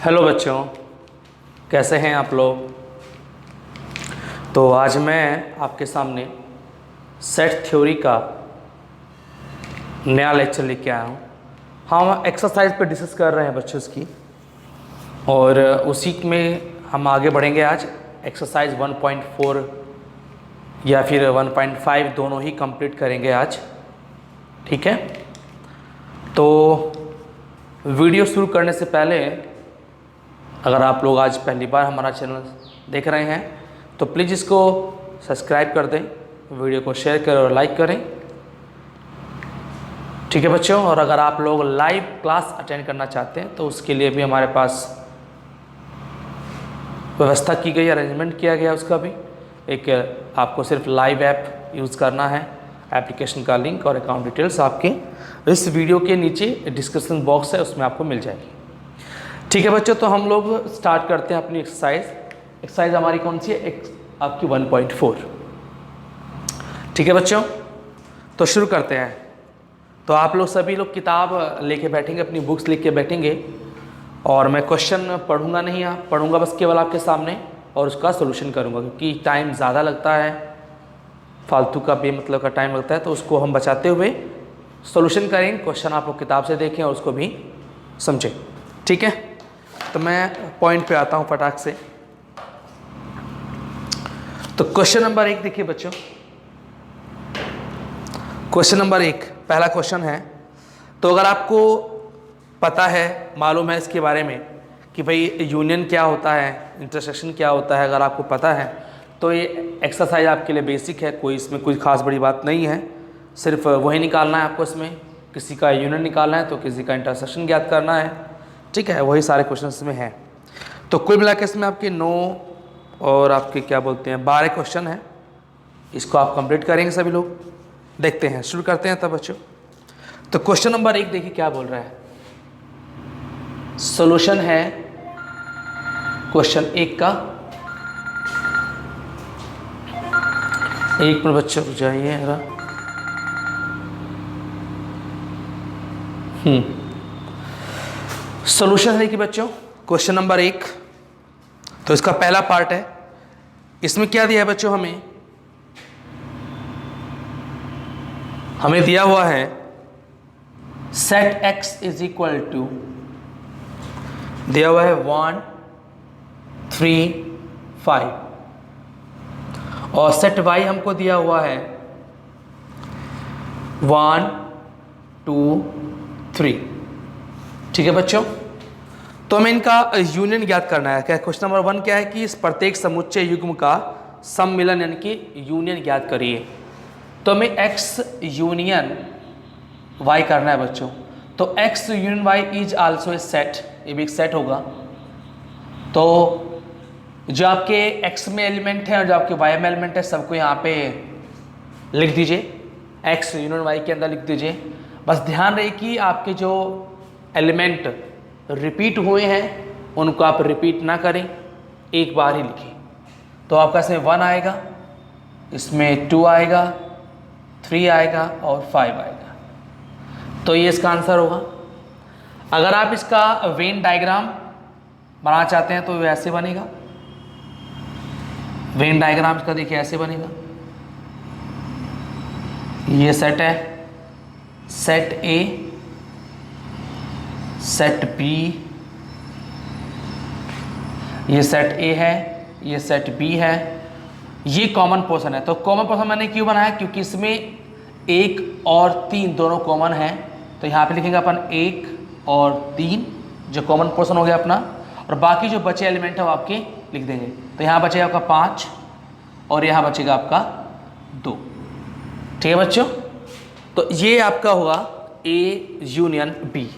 Hello बच्चों, कैसे हैं आप लोग। तो आज मैं आपके सामने सेट थ्योरी का नया लेक्चर लेके आया हूँ। हम एक्सरसाइज पे डिस्कस कर रहे हैं बच्चों की, और उसी में हम आगे बढ़ेंगे। आज एक्सरसाइज 1.4 या फिर 1.5 दोनों ही कंप्लीट करेंगे आज, ठीक है। तो वीडियो शुरू करने से पहले, अगर आप लोग आज पहली बार हमारा चैनल देख रहे हैं तो प्लीज़ इसको सब्सक्राइब कर दें, वीडियो को शेयर करें और लाइक करें, ठीक है बच्चों। और अगर आप लोग लाइव क्लास अटेंड करना चाहते हैं तो उसके लिए भी हमारे पास व्यवस्था की गई, अरेंजमेंट किया गया। उसका भी एक आपको सिर्फ लाइव ऐप यूज़ करना है। एप्लीकेशन का लिंक और अकाउंट डिटेल्स आपके इस वीडियो के नीचे डिस्क्रिप्शन बॉक्स है, उसमें आपको मिल जाएगी, ठीक है बच्चों। तो हम लोग स्टार्ट करते हैं अपनी एक्सरसाइज हमारी कौन सी है, आपकी 1.4, ठीक है बच्चों। तो शुरू करते हैं। तो आप लोग सभी लोग किताब लेके बैठेंगे, अपनी बुक्स लेके बैठेंगे, और मैं क्वेश्चन पढ़ूंगा नहीं, पढ़ूंगा बस केवल आपके सामने, और उसका सोल्यूशन करूंगा, क्योंकि टाइम ज़्यादा लगता है, फालतू का बेमतलब का टाइम लगता है, तो उसको हम बचाते हुए सोल्यूशन करेंगे। क्वेश्चन आप लोग किताब से देखें और उसको भी समझें, ठीक है। तो मैं पॉइंट पे आता हूँ फटाक से। तो क्वेश्चन नंबर 1 देखिए बच्चों। क्वेश्चन नंबर 1 पहला क्वेश्चन है। तो अगर आपको पता है, मालूम है इसके बारे में कि भाई यूनियन क्या होता है, इंटरसेक्शन क्या होता है, अगर आपको पता है तो ये एक्सरसाइज आपके लिए बेसिक है, कोई इसमें कोई खास बड़ी बात नहीं है। सिर्फ वही निकालना है आपको, इसमें किसी का यूनियन निकालना है तो किसी का इंटरसेक्शन ज्ञात करना है, ठीक है। वही सारे क्वेश्चन इसमें हैं। तो कुल मिलाकर इसमें आपके 9 और आपके क्या बोलते हैं 12 क्वेश्चन हैं। इसको आप कंप्लीट करेंगे सभी लोग। देखते हैं, शुरू करते हैं तब बच्चों। तो क्वेश्चन नंबर 1 देखिए क्या बोल रहा है। सॉल्यूशन है क्वेश्चन 1 का। 1 मिनट बच्चों रुक जाइए जरा। सॉल्यूशन है कि बच्चों क्वेश्चन नंबर 1, तो इसका पहला पार्ट है। इसमें क्या दिया है बच्चों, हमें दिया हुआ है set x is equal to, दिया हुआ है 1 3 5, और सेट y हमको दिया हुआ है 1 2 3, ठीक है बच्चों। तो हमें इनका यूनियन ज्ञात करना है। क्या क्वेश्चन नंबर 1 क्या है कि इस प्रत्येक समुच्चय युग्म का सम्मिलन यानी कि यूनियन ज्ञात करिए। तो हमें x यूनियन y करना है बच्चों। तो x union y is also a set, ये भी एक सेट होगा। तो जो आपके x में एलिमेंट है और जो आपके y में एलिमेंट है सबको यहाँ पे लिख दीजिए, x यूनियन y के अंदर लिख दीजिए। बस ध्यान रहे कि आपके जो एलिमेंट रिपीट हुए हैं उनको आप रिपीट ना करें, एक बार ही लिखें। तो आपका इसमें 1 आएगा, इसमें 2 आएगा, 3 आएगा और 5 आएगा। तो ये इसका आंसर होगा। अगर आप इसका वेन डायग्राम बनाना चाहते हैं तो ऐसे बनेगा। वेन डायग्राम इसका देखिए ऐसे बनेगा। ये सेट है, सेट ए, सेट बी, ये सेट ए है, ये सेट बी है, ये कॉमन पोर्शन है। तो कॉमन पोर्शन मैंने क्यों बनाया, क्योंकि इसमें 1 और 3 दोनों कॉमन है। तो यहाँ पे लिखेंगे अपन 1 और 3 जो कॉमन पोर्शन हो गया अपना, और बाकी जो बचे एलिमेंट है वो आपके लिख देंगे। तो यहाँ बचेगा आपका 5 और यहाँ बचेगा आपका 2, ठीक है बच्चों। तो ये आपका होगा ए यूनियन बी।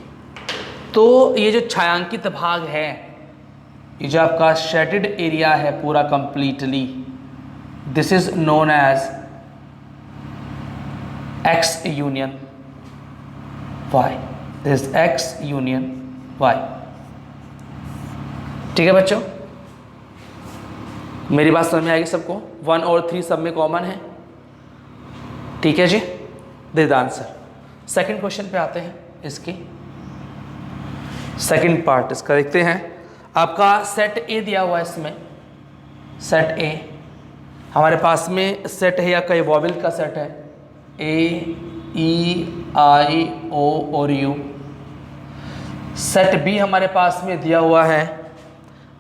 तो ये जो छायांकित भाग है, ये जो आपका शेडेड एरिया है पूरा completely, this is known as x union y, this is x union y, ठीक है बच्चों। मेरी बात समझ में आएगी सबको। 1 और 3 सब में कॉमन है, ठीक है जी। This the answer. Second question पे आते हैं। इसकी सेकंड पार्ट इसका देखते हैं। आपका सेट ए दिया हुआ है, इसमें सेट ए हमारे पास में सेट है या कई वॉवेल का सेट है, ए ई आई ओ और यू। सेट बी हमारे पास में दिया हुआ है,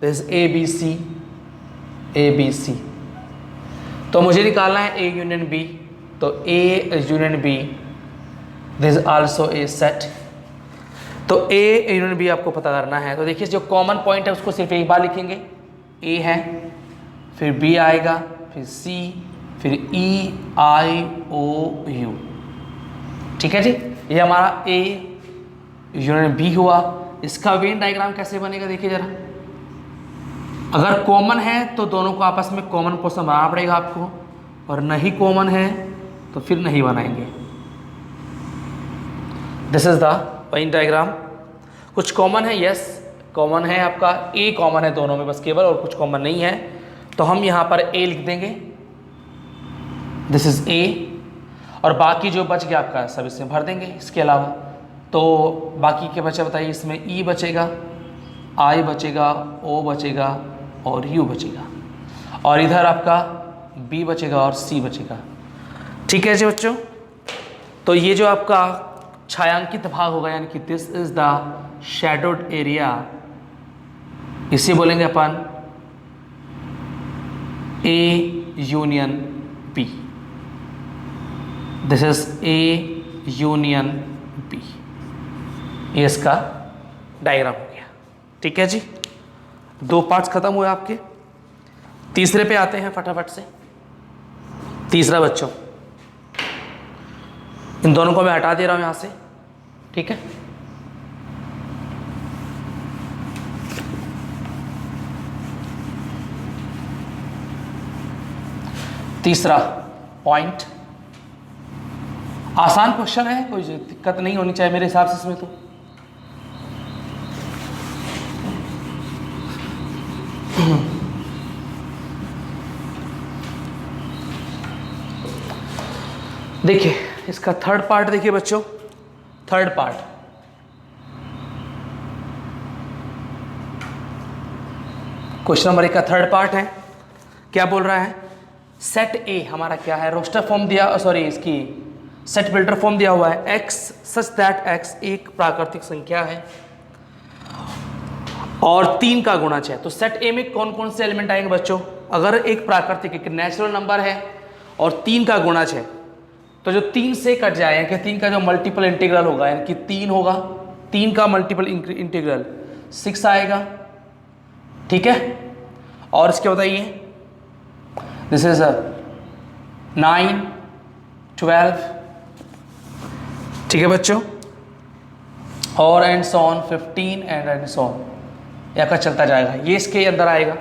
this A B C, A B C. तो मुझे निकालना है ए यूनियन बी, तो A union B this also a set. तो ए यूनियन बी आपको पता करना है। तो देखिए जो कॉमन पॉइंट है उसको सिर्फ एक बार लिखेंगे, ए है, फिर बी आएगा, फिर सी, फिर ई आई ओ यू। ठीक है जी, ये हमारा ए यूनियन बी हुआ। इसका वेन डायग्राम कैसे बनेगा देखिए जरा। अगर कॉमन है तो दोनों को आपस में कॉमन पोर्शन बनाना पड़ेगा आपको, और नहीं कॉमन है तो फिर नहीं बनाएंगे। This is the Venn diagram. कुछ कॉमन है, यस कॉमन है, आपका ए कॉमन है दोनों में बस केवल, और कुछ कॉमन नहीं है। तो हम यहाँ पर ए लिख देंगे, दिस इज ए, और बाकी जो बच गया आपका सब इसमें भर देंगे इसके अलावा। तो बाकी के बचे बताइए, इसमें ई बचेगा, आई बचेगा, ओ बचेगा और यू बचेगा, और इधर आपका बी बचेगा और सी बचेगा। ठीक है जी बच्चों, तो ये जो आपका छायांकित भाग होगा, यानी कि this is the shaded area, इसे बोलेंगे अपन A union B. This is A union B, ये इसका डायग्राम हो गया। ठीक है जी, 2 पार्ट्स खत्म हुए आपके। तीसरे पे आते हैं फटाफट से। तीसरा बच्चों, इन दोनों को मैं हटा दे रहा हूं यहां से, ठीक है। तीसरा पॉइंट आसान क्वेश्चन है, कोई दिक्कत नहीं होनी चाहिए मेरे हिसाब से इसमें। तो देखिए इसका थर्ड पार्ट देखिए बच्चों, थर्ड पार्ट क्वेश्चन नंबर 1 का थर्ड पार्ट है। क्या बोल रहा है, सेट ए हमारा क्या है, रोस्टर फॉर्म दिया, सॉरी इसकी सेट बिल्डर फॉर्म दिया हुआ है, x सच दैट x एक प्राकृतिक संख्या है और 3 का गुणज है। तो सेट ए में कौन कौन से एलिमेंट आएंगे बच्चों, अगर एक प्राकृतिक एक नेचुरल नंबर है और 3 का गुणज है, तो जो 3 से कट जाए, यानी कि 3 का जो मल्टीपल इंटीग्रल होगा, यानी कि 3 होगा, 3 का मल्टीपल इंटीग्रल 6 आएगा। ठीक है, और इसके बताइए, दिस इज 9, 12, ठीक है बच्चों, और and so on 15 and so on, या का चलता जाएगा, ये इसके अंदर आएगा।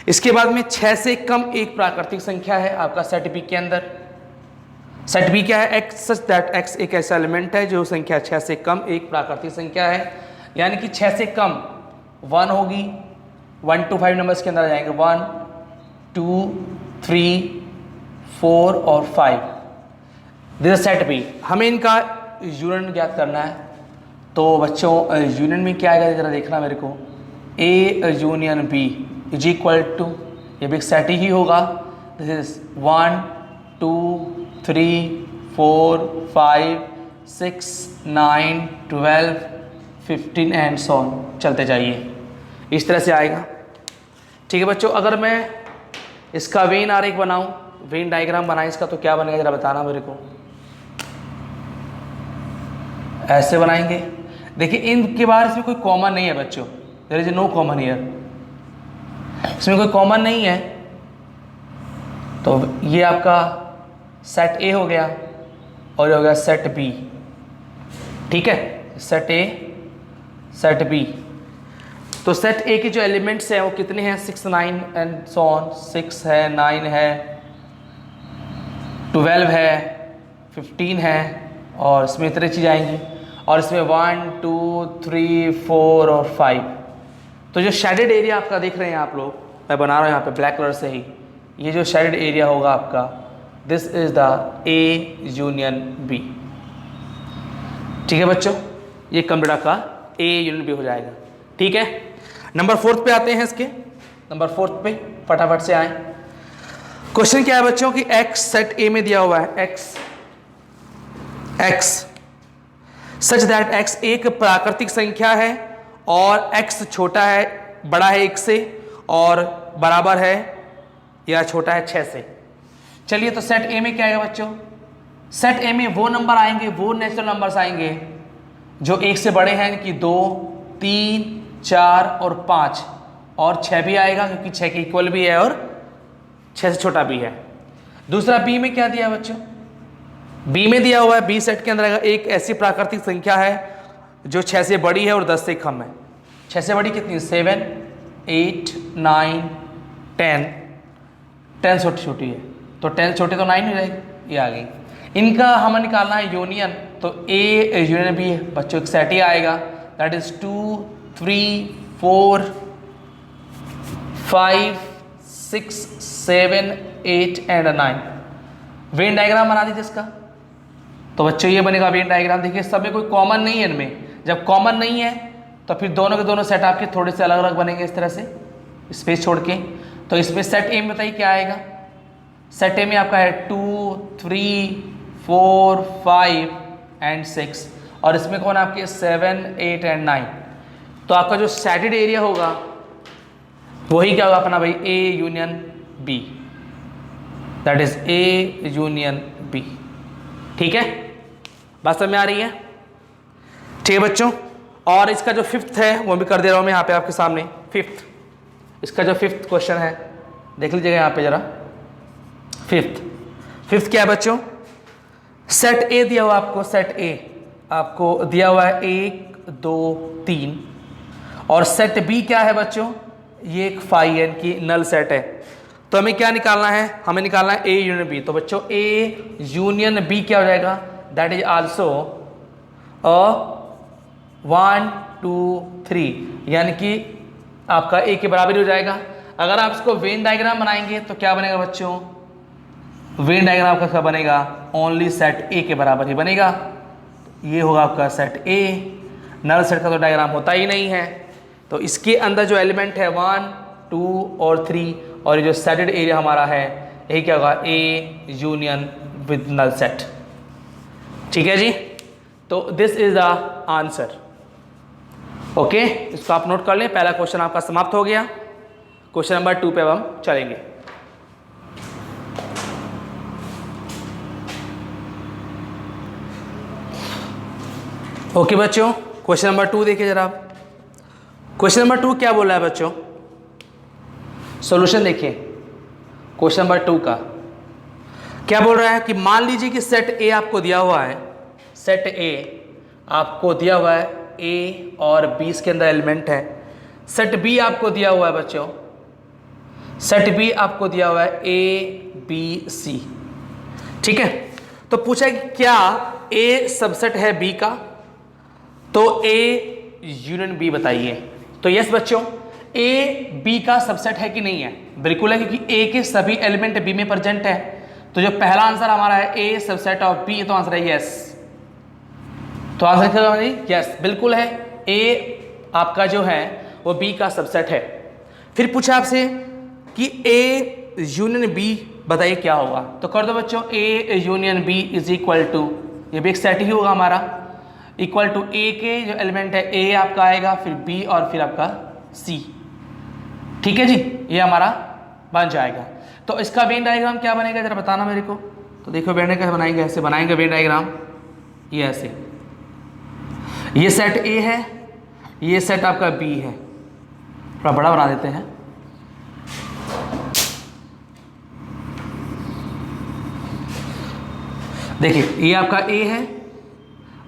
इसके बाद में 6 से कम एक प्राकृतिक संख्या है आपका सेट बी के अंदर। सेट बी क्या है, x सच दैट x एक ऐसा एलिमेंट है जो संख्या 6 से कम एक प्राकृतिक संख्या है, यानी कि 6 से कम 1 होगी, 1 to 5 नंबर्स के अंदर आ जाएंगे, 1, 2, 3, 4 और 5। This is set B. हमें इनका यूनियन ज्ञात करना है। तो बच्चों यूनियन में क्या आएगा जरा देखना मेरे को, A union B is equal to, ये भी सेट ही होगा, this is 1, 2, 3, 4, 5, 6, 9, 12, 15 and so on, चलते जाइए, इस तरह से आएगा। ठीक है बच्चों, अगर मैं इसका वेन आरेख बनाऊं, वेन डायग्राम बनाएं इसका, तो क्या बनेगा जरा बताना मेरे को। ऐसे बनाएंगे। देखिए इनके बाहर इसमें कोई कॉमन नहीं है बच्चों, there is no common here, इसमें कोई कॉमन नहीं है। तो ये आपका सेट ए हो गया और ये हो गया सेट बी। ठीक है, सेट ए सेट बी। तो सेट ए के जो एलिमेंट्स हैं वो कितने हैं, 6, 9 एंड सो ऑन, 6 है, 9 है, 12 है, 15 है, और इसमें इतनी चीज़ आएंगी, और इसमें 1, 2, 3, 4 और 5। तो जो शेडेड एरिया आपका देख रहे हैं आप लोग, मैं बना रहा हूँ यहाँ पे ब्लैक कलर से ही, ये जो शेडेड एरिया होगा आपका, this is the A union B. ठीक है बच्चों, ये कंप्यूटर का ए यूनियन बी हो जाएगा। ठीक है, नंबर 4 पे आते हैं इसके, नंबर 4 पे फटाफट से आए। क्वेश्चन क्या है बच्चों कि x सेट A में दिया हुआ है, x सच दैट x एक प्राकृतिक संख्या है और x छोटा है, बड़ा है 1 से और बराबर है या छोटा है 6 से। चलिए तो सेट A में क्या आएगा बच्चों, सेट A में वो नंबर आएंगे, वो नेचुरल नंबर्स आएंगे जो 1 से बड़े हैं, कि 2, 3, 4 और 5 और 6 भी आएगा क्योंकि 6 के इक्वल भी है और 6 से छोटा भी है। दूसरा बी में क्या दिया बच्चों, बी में दिया हुआ है, बी सेट के अंदर आएगा एक ऐसी प्राकृतिक संख्या है जो 6 से बड़ी है और 10 से कम है। 6 से बड़ी कितनी, 7, 8, 9, 10, 10 छोटी है तो 10 छोटे तो 9 हो जाएगी, ये आ गई। इनका हमें निकालना है यूनियन, तो ए यूनियन बी बच्चों एक सेट ही आएगा, that is 2, 3, 4, 5, 6, 7, 8 and 9। Venn diagram बना दीजिए इसका, तो बच्चों ये बनेगा वेन डायग्राम। देखिए सब में कोई कॉमन नहीं है, इनमें जब कॉमन नहीं है तो फिर दोनों के दोनों सेट आपके थोड़े से अलग अलग बनेंगे इस तरह से स्पेस छोड़ के। तो इसमें सेट ए में बताइए क्या आएगा, सेट ए में आपका है 2, 3, 4, 5 एंड 6 और इसमें कौन है आपके 7, 8 एंड 9। तो आपका जो सैटेड एरिया होगा वही क्या होगा अपना भाई, A union B, that is A union B. ठीक है, बात समझ में आ रही है? ठीक है बच्चों, और इसका जो 5th है वो भी कर दे रहा हूं मैं यहाँ पे आपके सामने। 5th, इसका जो 5th क्वेश्चन है देख लीजिएगा यहाँ पे जरा। 5th क्या है बच्चों, सेट ए दिया हुआ आपको, सेट ए आपको दिया हुआ है 1, 2, 3 और सेट बी क्या है बच्चों, ये एक फाइव की नल सेट है। तो हमें क्या निकालना है, हमें निकालना है ए यूनियन बी। तो बच्चों ए यूनियन बी क्या हो जाएगा, दैट इज आल्सो 1, 2, 3, यानी कि आपका ए के बराबर हो जाएगा। अगर आप इसको वेन डायग्राम बनाएंगे तो क्या बनेगा बच्चों, वेन डायग्राम का क्या बनेगा, ओनली सेट ए के बराबर ही बनेगा। ये होगा आपका सेट ए, नल सेट का तो डायग्राम होता ही नहीं है। तो इसके अंदर जो एलिमेंट है 1, 2 और 3 और ये जो सेटेड एरिया हमारा है यही क्या होगा, A union with null set. ठीक है जी, तो this is the answer. Okay, इसको आप नोट कर लें, पहला क्वेश्चन आपका समाप्त हो गया। क्वेश्चन नंबर 2 पे अब हम चलेंगे। ओके बच्चों, क्वेश्चन नंबर 2 देखिए जरा आप। क्वेश्चन नंबर 2 क्या बोल रहा है बच्चों, सॉल्यूशन देखिए। क्वेश्चन नंबर 2 का क्या बोल रहा है कि मान लीजिए कि सेट ए आपको दिया हुआ है, सेट ए आपको दिया हुआ है, ए और बी इसके अंदर एलिमेंट है। सेट बी आपको दिया हुआ है बच्चों, सेट बी आपको दिया हुआ है ए, बी, सी। ठीक है, तो पूछा कि क्या ए सबसेट है बी का, तो ए यूनियन बी बताइए। तो यस बच्चों, ए बी का सबसेट है कि नहीं है, बिल्कुल है, क्योंकि ए के सभी एलिमेंट बी में प्रेजेंट है। तो जो पहला आंसर हमारा है ए सबसेट ऑफ बी, तो आंसर है यस। तो आंसर क्या है, यस बिल्कुल है, ए आपका जो है वो बी का सबसेट है। फिर पूछा आपसे कि ए यूनियन बी बताइए क्या होगा, तो कर दो बच्चों, A union B is equal to, ये भी एक सेट ही होगा हमारा, इक्वल टू ए के जो एलिमेंट है ए आपका आएगा, फिर बी और फिर आपका सी। ठीक है जी, ये हमारा बन जाएगा। तो इसका वेन डायग्राम क्या बनेगा जरा बताना मेरे को। तो देखो वेन कैसे बनाएंगे, ऐसे बनाएंगे वेन डायग्राम, ये ऐसे, ये सेट ए है, ये सेट आपका बी है, थोड़ा बड़ा बना देते हैं। देखिए ये आपका ए है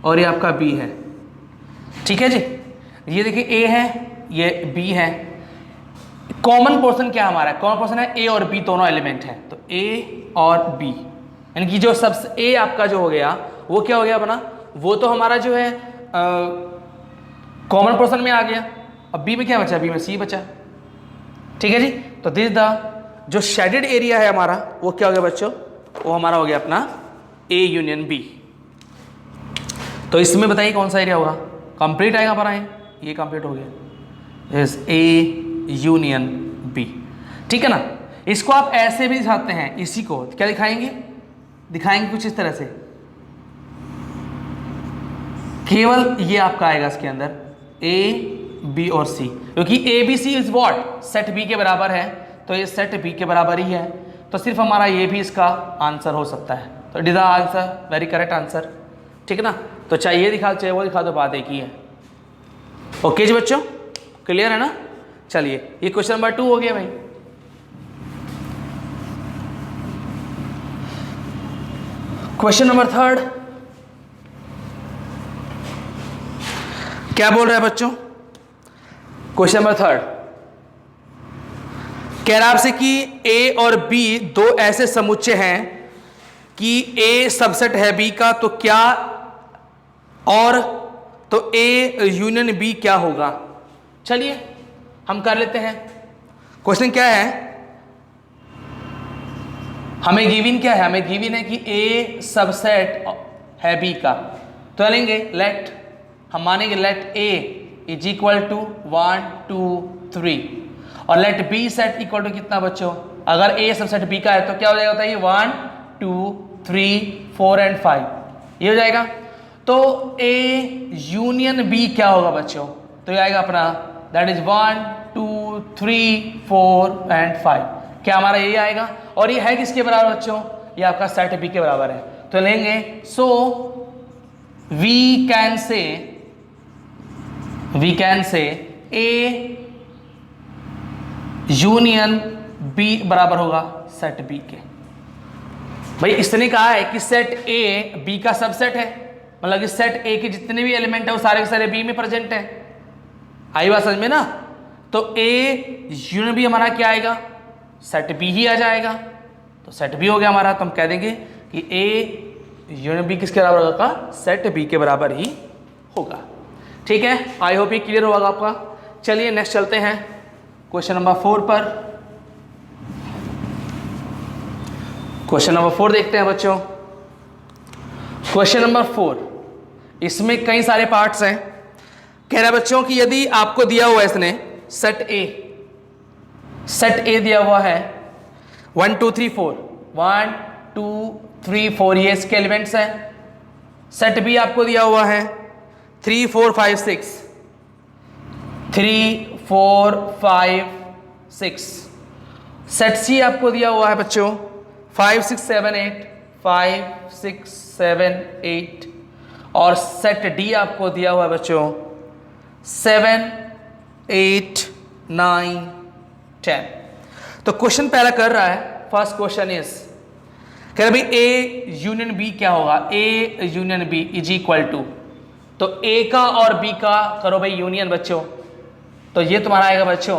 और ये आपका बी है। ठीक है जी, ये देखिए ए है, ये बी है। कॉमन पोर्शन क्या हमारा है, कॉमन पोर्शन है ए और बी दोनों एलिमेंट है, तो ए और बी, यानी कि जो सबसे ए आपका जो हो गया वो क्या हो गया अपना, वो तो हमारा जो है कॉमन पोर्शन में आ गया। अब बी में क्या बचा, बी में सी बचा। ठीक है जी, तो दिस द जो शेडेड एरिया है हमारा वो क्या हो गया बच्चों, वो हमारा हो गया अपना ए यूनियन बी। तो इसमें बताइए कौन सा एरिया होगा, कंप्लीट आएगा हमारा, ये कंप्लीट हो गया। Is A union B. ठीक है ना, इसको आप ऐसे भी दिखाते हैं, इसी को क्या दिखाएंगे, दिखाएंगे कुछ इस तरह से, केवल ये आपका आएगा इसके अंदर ए बी और सी, क्योंकि A B C is what, set B के बराबर है, तो ये सेट बी के बराबर ही है, तो सिर्फ हमारा ये भी इसका आंसर हो सकता है। तो it is the answer, very correct answer. ठीक है ना, तो चाहे ये दिखा चाहे वो दिखा दो, बात एक ही है। ओके जी बच्चों, क्लियर है ना। चलिए ये क्वेश्चन नंबर 2 हो गया भाई। क्वेश्चन नंबर 3 क्या बोल रहा है बच्चों, क्वेश्चन नंबर 3 कह रहा आपसे कि ए और बी दो ऐसे समुच्चय हैं कि ए सबसेट है बी का, तो क्या और तो ए यूनियन बी क्या होगा। चलिए हम कर लेते हैं। क्वेश्चन क्या है, हमें गिवन क्या है, हमें गिवन है कि ए सबसेट है बी का, तो लेंगे लेट, हम मानेंगे let A is equal to 1 2 3 और let B set equal to कितना बच्चों, अगर ए सबसेट बी का है तो क्या हो जाएगा बताइए, 1 2 3 4 एंड 5 ये हो जाएगा। तो ए यूनियन बी क्या होगा बच्चों, तो ये आएगा अपना दैट इज 1 2 3 4 एंड 5, क्या हमारा ये आएगा, और ये है किसके बराबर बच्चों, ये आपका सेट बी के बराबर है, तो लेंगे so we can say A union B बराबर होगा सेट बी के। भाई इसने कहा है कि सेट ए बी का सबसेट है, मतलब कि सेट ए के जितने भी एलिमेंट है वो सारे के सारे बी में प्रेजेंट है। आई बात समझ में ना, तो ए यूनियन बी हमारा क्या आएगा, सेट बी ही आ जाएगा, तो सेट बी हो गया हमारा, तो हम कह देंगे कि ए यूनियन बी किसके बराबर होगा, सेट बी के बराबर ही होगा। ठीक है, आई होप ये क्लियर होगा आपका। चलिए नेक्स्ट चलते हैं क्वेश्चन नंबर 4 पर। क्वेश्चन नंबर 4 देखते हैं बच्चों। क्वेश्चन नंबर 4, इसमें कई सारे पार्ट्स हैं। कह रहा है बच्चों कि यदि आपको दिया हुआ है इसने सेट ए दिया हुआ है 1 2 3 4 1 2 3 4 ये इसके एलिमेंट्स हैं। सेट बी आपको दिया हुआ है 3 4 5 6 3 4 5 6। सेट सी आपको दिया हुआ है बच्चों 5 6 7 8 5 6 7 8 और सेट डी आपको दिया हुआ है बच्चों 7 8 9 10। तो क्वेश्चन पहला कर रहा है, फर्स्ट क्वेश्चन इज कह रहा भाई ए यूनियन बी क्या होगा, A union B is equal to, तो ए का और बी का करो भाई यूनियन बच्चों, तो ये तुम्हारा आएगा बच्चों,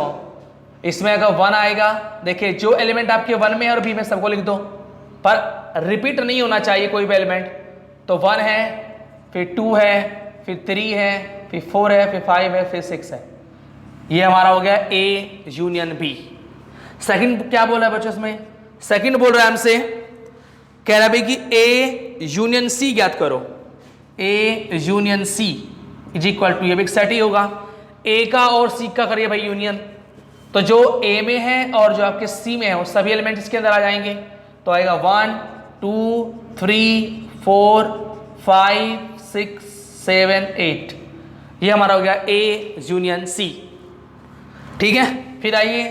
इसमें अगर 1 आएगा, देखिए जो एलिमेंट आपके 1 में और बी में सबको लिख दो, पर रिपीट नहीं होना चाहिए कोई भी एलिमेंट, तो 1 है फिर 2 है फिर 3 है फिर 4 है फिर 5 है फिर 6 है, ये हमारा हो गया ए यूनियन बी। सेकंड क्या बोल रहा है बच्चों इसमें, सेकंड बोल रहा है हमसे, कह रहा है भाई कि ए यूनियन सी ज्ञात करो, A union C is equal to, ये भी एक सेट ही होगा, ए का और सी का करिए भाई यूनियन, तो जो ए में है और जो आपके सी में है वो सभी एलिमेंट इसके अंदर आ जाएंगे, तो आएगा 1 2 3 4 5 6 7 8, ये हमारा हो गया ए यूनियन सी। ठीक है, फिर आइए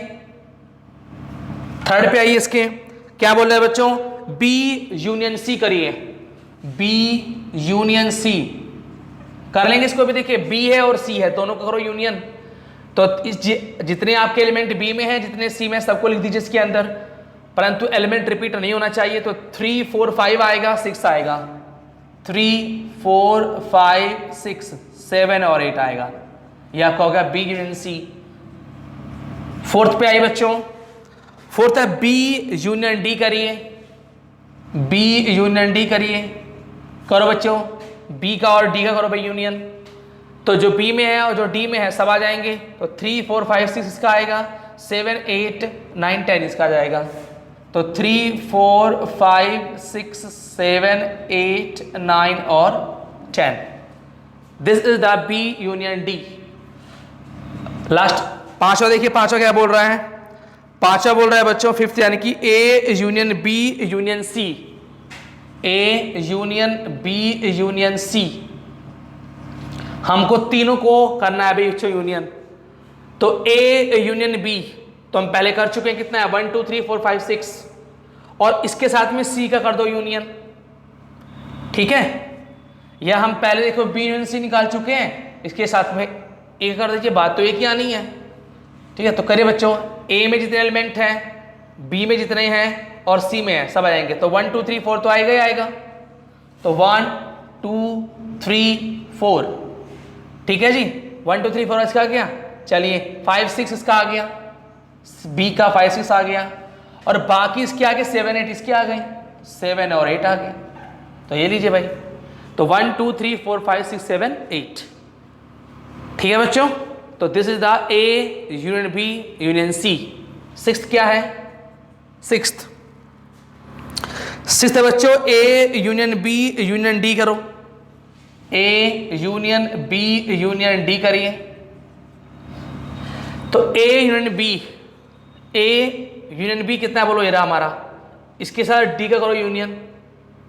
थर्ड पे आइए, इसके क्या बोल रहे हैं बच्चों, बी यूनियन सी करिए, बी यूनियन सी कर लेंगे इसको भी। देखिए बी है और सी है, दोनों को करो यूनियन, तो जितने आपके एलिमेंट बी में है जितने सी में सबको लिख दीजिए इसके अंदर, परंतु एलिमेंट रिपीट नहीं होना चाहिए, तो 3 4 5 आएगा 6 आएगा, 3 4 5 6 7 और 8 आएगा, ये आपका होगा बी यूनियन सी। फोर्थ पे आइए बच्चों, फोर्थ है बी यूनियन डी करिए, बी यूनियन डी करिए, करो बच्चों, बी का और डी का करो भाई यूनियन, तो जो बी में है और जो डी में है सब आ जाएंगे, तो 3 4 5 6 इसका आएगा, 7 8 9 10 इसका जाएगा, तो 3 4 5 6 7 8 9 और 10, this is the B union D. Last पांचवा देखिए, पांचवा क्या बोल रहा है, पांचवा बोल रहा है बच्चों फिफ्थ, यानी कि A union B union C, A union B union C, हमको तीनों को करना है अभी बच्चों यूनियन। तो ए यूनियन बी तो हम पहले कर चुके हैं, कितना है 1 2 3 4 5 6, और इसके साथ में सी का कर दो यूनियन, ठीक है। या हम पहले देखो बी यूनियन सी निकाल चुके हैं, इसके साथ में ए कर दीजिए, बात तो एक ही आनी है, ठीक है। तो करिए बच्चों, ए में जितने एलिमेंट हैं, बी में जितने हैं और सी में है सब आ जाएंगे। तो 1 2 3 4 तो आएगा ही आएगा। तो 1 2 3 4, ठीक है जी, 1 2 3 4 इसका आ गया। चलिए 5 6 इसका आ गया, बी का 5 6 आ गया, और बाकी इसके आगे 7 8 इसके आ गए, 7 और 8 आ गए। तो ये लीजिए भाई, तो 1 2 3 4 5 6 7 8, ठीक है बच्चों। तो this is the A union B union C. Sixth क्या है, सिक्स्थ है बच्चों A union B union D करो, A union B union D करिए। तो A union B, A union B कितना है बोलो, ये रहा हमारा, इसके साथ डी का करो यूनियन।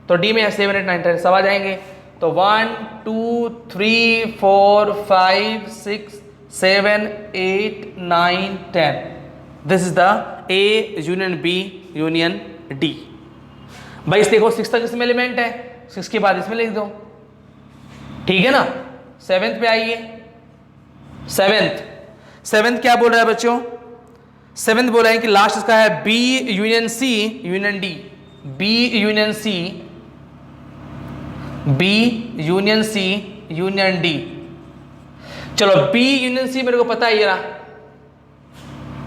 तो डी में है 7 8 9 10 सब आ जाएंगे। तो 1 2 3 4 5 6 7 8 9 10, this is the A union B union D. भाई इस देखो 6 तक इसमें एलिमेंट है, 6 के बाद इसमें लिख दो, ठीक है ना। 7th पे आइए, 7th क्या बोल रहा है बच्चों, 7th बोल रहा है कि लास्ट इसका है B union C union D, B union C, B union C union D. चलो बी यूनियन सी मेरे को पता है ये रहा,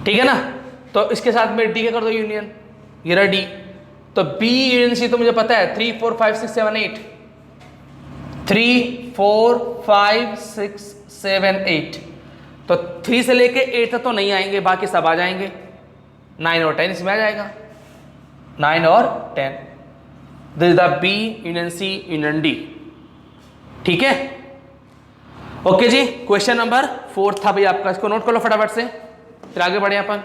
ठीक है ना। तो इसके साथ में डी का कर दो यूनियन, ये रहा डी। तो बी यूनियन सी तो मुझे पता है 3 4 5 6 7 8, 3 4 5 6 7 8। तो 3 से लेके 8 तक तो नहीं आएंगे, बाकी सब आ जाएंगे। 9 और 10 इसमें आ जाएगा, 9 और 10। This is the B union C union D, ठीक है। ओके जी, क्वेश्चन नंबर 4 था भाई आपका, इसको नोट कर लो फटाफट से, फिर आगे बढ़े अपन।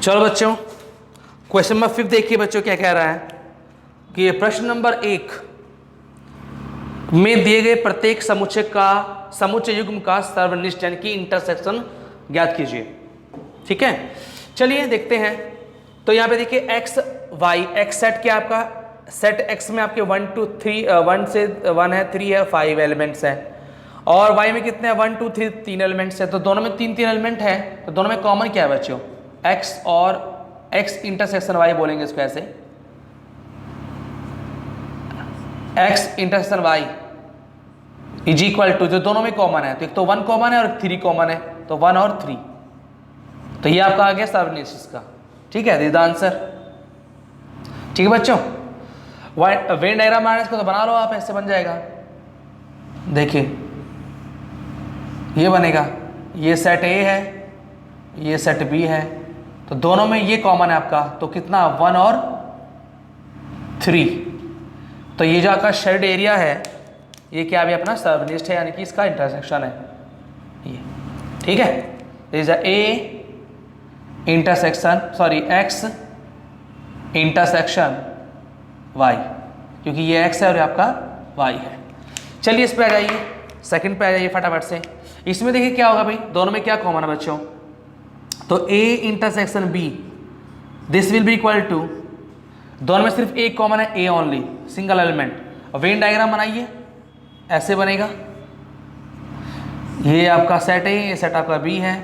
चलो बच्चों, क्वेश्चन नंबर 5 देखिए बच्चों क्या कह रहा है कि प्रश्न नंबर 1 में दिए गए प्रत्येक समुच्चय युग्म का सर्वनिष्ठ यानी कि इंटरसेक्शन ज्ञात कीजिए, ठीक है। चलिए देखते हैं। तो यहाँ पे देखिए एक्स वाई, एक्स सेट क्या आपका, सेट एक्स में आपके 1 2 3 1 से 1 है, 3 है, 5 एलिमेंट्स हैं, और वाई में कितने हैं 1 2 3 3 एलिमेंट्स है। तो दोनों में 3 3 एलिमेंट है, तो दोनों में कॉमन क्या है बच्चों, एक्स और एक्स इंटरसेक्शन वाई बोलेंगे इसको ऐसे, X intersection Y is equal to, जो दोनों में कॉमन है, तो एक तो 1 कॉमन है और 3 कॉमन है, तो 1 और 3। तो ये आपका आ गया सर्वनिष्ठ इसका, ठीक है, दिस द आंसर, ठीक है बच्चों। वेन डायग्राम बनाना इसको तो बना लो आप, ऐसे बन जाएगा। देखिए ये बनेगा, ये सेट ए है, ये सेट बी है, तो दोनों में ये कॉमन है आपका, तो कितना 1 और 3। तो ये जो आपका शेड एरिया है ये क्या भी अपना सर्वनिष्ठ है, यानी कि इसका इंटरसेक्शन है ये, ठीक है। This is A intersection, sorry X intersection Y, क्योंकि ये एक्स है और ये आपका वाई है। चलिए इस पे आ जाइए, सेकंड पे आ जाइए फटाफट से। इसमें देखिए क्या होगा भाई, दोनों में क्या कॉमन है बच्चों, तो A intersection B, this will be equal to, दोनों में सिर्फ एक कॉमन है, A only, single element. Venn diagram बनाइए, ऐसे बनेगा, ये आपका सेट ए, ये सेट आपका बी है,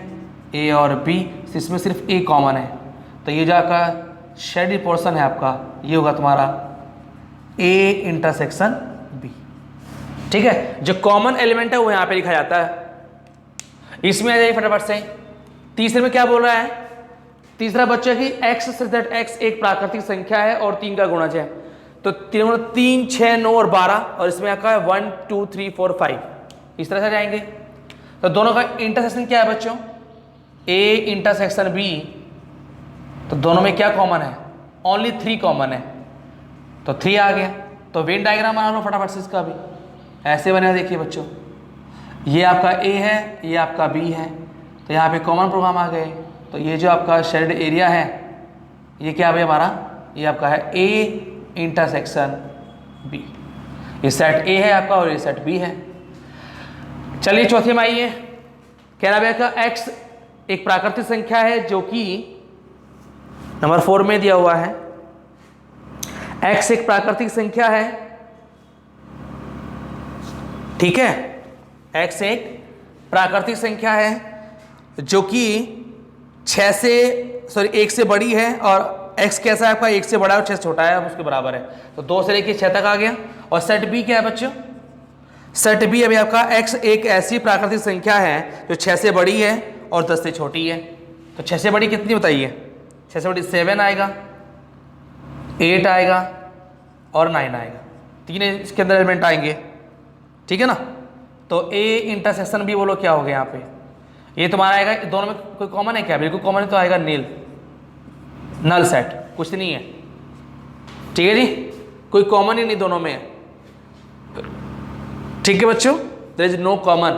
ए और बी, इसमें सिर्फ ए कॉमन है, तो ये जो आपका शेडेड पोर्शन है आपका, ये होगा तुम्हारा ए इंटरसेक्शन बी, ठीक है। जो कॉमन एलिमेंट है वो यहाँ पे लिखा जाता है। इसमें आ जाइए फटाफट से। तीसरे में क्या बोल रहा है, तीसरा बच्चा कि x से दैट x एक प्राकृतिक संख्या है और 3 का गुणज है। तो 3 6 9 और 12, और इसमें आपका 1 2 3 4 5, इस तरह से जाएंगे। तो दोनों का इंटरसेक्शन क्या है बच्चों, ए इंटरसेक्शन बी, तो दोनों में क्या कॉमन है, ओनली 3 कॉमन है, तो 3 आ गया। तो वेन डायग्राम बना लो फटाफट से इसका भी, ऐसे बनेगा, देखिए बच्चों, ये आपका ए है, ये आपका बी है, तो यहाँ पे कॉमन प्रोग्राम आ गए। तो ये जो आपका शेडेड एरिया है ये क्या है हमारा, ये आपका है ए इंटरसेक्शन बी। ये सेट ए है आपका और ये सेट बी है। चलिए चौथे में आइए, कह रहा है का एक्स एक प्राकृतिक संख्या है जो कि नंबर 4 में दिया हुआ है। एक्स एक प्राकृतिक संख्या है, ठीक है, एक्स एक प्राकृतिक संख्या है जो कि 1 से बड़ी है, और x कैसा है आपका, 1 से बड़ा है और 6 से छोटा है, अब उसके बराबर है। तो 2 से लेकर 6 तक आ गया। और सेट बी क्या है बच्चों, सेट बी अभी आपका x एक ऐसी प्राकृतिक संख्या है जो 6 से बड़ी है और 10 से छोटी है। तो 6 से बड़ी कितनी बताइए, 6 से बड़ी 7 आएगा, 8 आएगा और 9 आएगा, 3 इसके अंदर एलिमेंट आएंगे, ठीक है ना। तो a इंटरसेक्शन बी बोलो क्या हो गया यहाँ पे, ये तुम्हारा आएगा, दोनों में कोई कॉमन है क्या, बिल्कुल कॉमन है, तो आएगा नील, नल सेट, कुछ नहीं है, ठीक है जी, कोई कॉमन ही नहीं दोनों में है, ठीक है बच्चों, there is no common.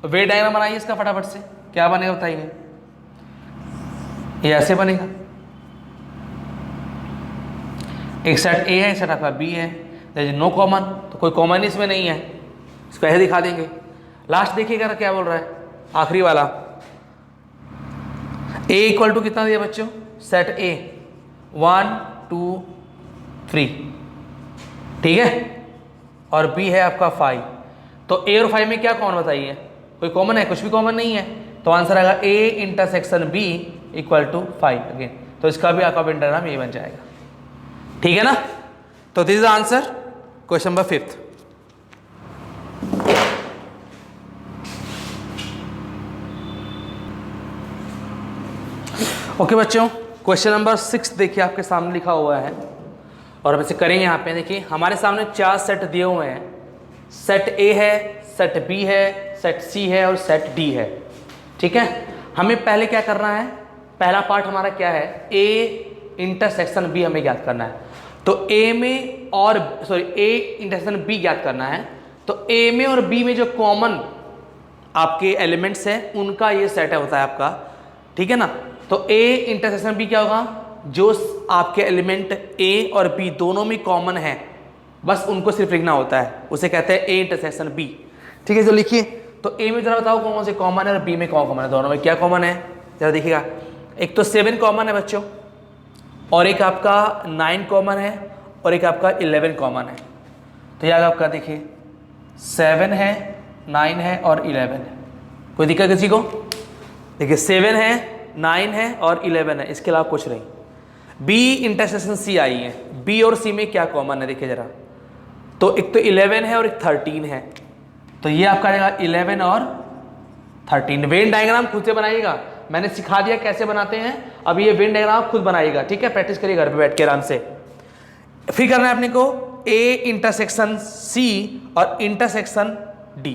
Venn diagram बनाइए इसका फटाफट से, क्या बनेगा बताइए, ये ऐसे बनेगा, एक सेट ए है, एक सेट आपका बी है, देयर इज नो कॉमन, तो कोई कॉमन इसमें नहीं है, इसको ऐसे दिखा देंगे। लास्ट देखिएगा क्या बोल रहा है, आखिरी वाला, a इक्वल टू कितना दिया बच्चों, सेट a 1 2 3, ठीक है, और b है आपका 5। तो a और 5 में क्या कॉमन बताइए, कोई कॉमन है, कुछ भी कॉमन नहीं है, तो आंसर आएगा a intersection b equal to 5 again. तो इसका भी आपका वेन डायग्राम ये बन जाएगा, ठीक है ना। तो this is answer question number 5th। Okay बच्चों, क्वेश्चन नंबर 6 देखिए आपके सामने लिखा हुआ है, और हम इसे करेंगे यहाँ पे। देखिए हमारे सामने 4 सेट दिए हुए हैं, सेट ए है, सेट बी है, सेट सी है और सेट डी है, ठीक है। हमें पहले क्या करना है, पहला पार्ट हमारा क्या है, ए इंटरसेक्शन बी हमें ज्ञात करना है। तो ए में और ए इंटरसेक्शन बी ज्ञात करना है। तो ए में और बी में जो कॉमन आपके एलिमेंट्स हैं उनका ये सेट है होता है आपका, ठीक है ना। तो ए इंटरसेक्शन बी क्या होगा, जो आपके एलिमेंट ए और बी दोनों में कॉमन है, बस उनको सिर्फ लिखना होता है, उसे कहते हैं ए इंटरसेक्शन बी, ठीक है। तो लिखिए, तो ए में जरा बताओ कौन से कॉमन है और बी में कौन कॉमन है, दोनों में क्या कॉमन है जरा देखिएगा। एक तो 7 कॉमन है बच्चों, और एक आपका 9 कॉमन है, और एक आपका 11 कॉमन है। तो यह आपका देखिए 7 है, 9 है और 11 है, कोई दिक्कत किसी को, देखिए 7 है, 9 है और 11 है, इसके अलावा कुछ नहीं। बी इंटरसेक्शन सी आई है, बी और सी में क्या कॉमन है देखिए जरा, तो एक तो 11 है और एक 13 है, तो ये आपका आएगा 11 और 13। वेन डायग्राम खुद से बनाइएगा, मैंने सिखा दिया कैसे बनाते हैं, अब ये वेन डायग्राम खुद बनाइएगा, ठीक है, प्रैक्टिस करिए घर पे बैठ के आराम से। फिर करना है अपने को ए इंटरसेक्शन सी और इंटरसेक्शन डी,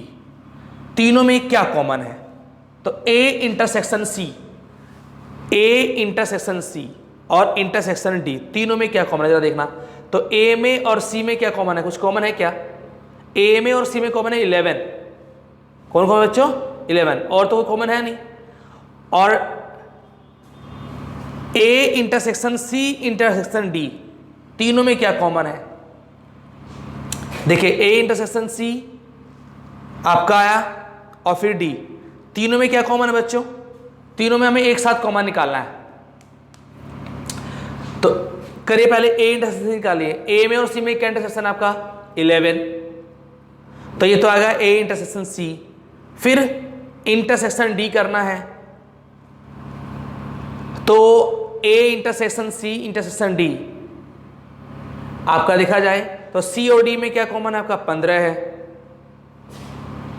तीनों में क्या कॉमन है। तो A intersection C, A intersection सी और इंटरसेक्शन डी, तीनों में क्या कॉमन है जरा देखना। तो ए में और सी में क्या कॉमन है, कुछ कॉमन है क्या, ए में और सी में कॉमन है 11, कौन कौन बच्चों 11, और तो कॉमन है नहीं। और A intersection C intersection D, तीनों में क्या कॉमन है, देखिए ए इंटरसेक्शन सी आपका आया और फिर डी, तीनों में क्या कॉमन है बच्चों, तीनों में हमें एक साथ कॉमन निकालना है। तो करिए पहले ए इंटरसेक्शन निकालिए, ए में और सी में क्या इंटरसेक्शन आपका 11, तो ये तो आ गया ए इंटरसेक्शन सी। फिर इंटरसेक्शन डी करना है, तो A intersection C intersection D आपका देखा जाए तो सी और डी में क्या कॉमन है आपका 15 है,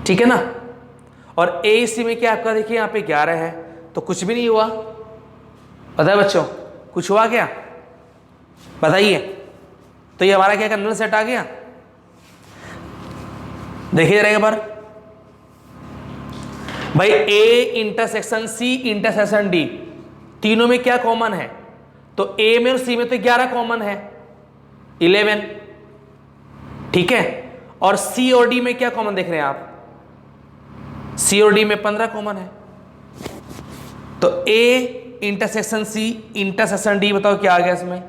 ठीक है ना। और ए सी में क्या आपका देखिए यहाँ पे 11 है, तो कुछ भी नहीं हुआ, पता है बच्चों कुछ हुआ क्या बताइए। तो ये हमारा क्या नल सेट आ गया, देखिए जरा एक बार भाई, A intersection C intersection D, तीनों में क्या कॉमन है, तो ए में और सी में तो 11 कॉमन है, 11, ठीक है। और सी और डी में क्या कॉमन देख रहे हैं आप? सी और डी में 15 कॉमन है। तो A intersection C intersection D, बताओ क्या आ गया इसमें?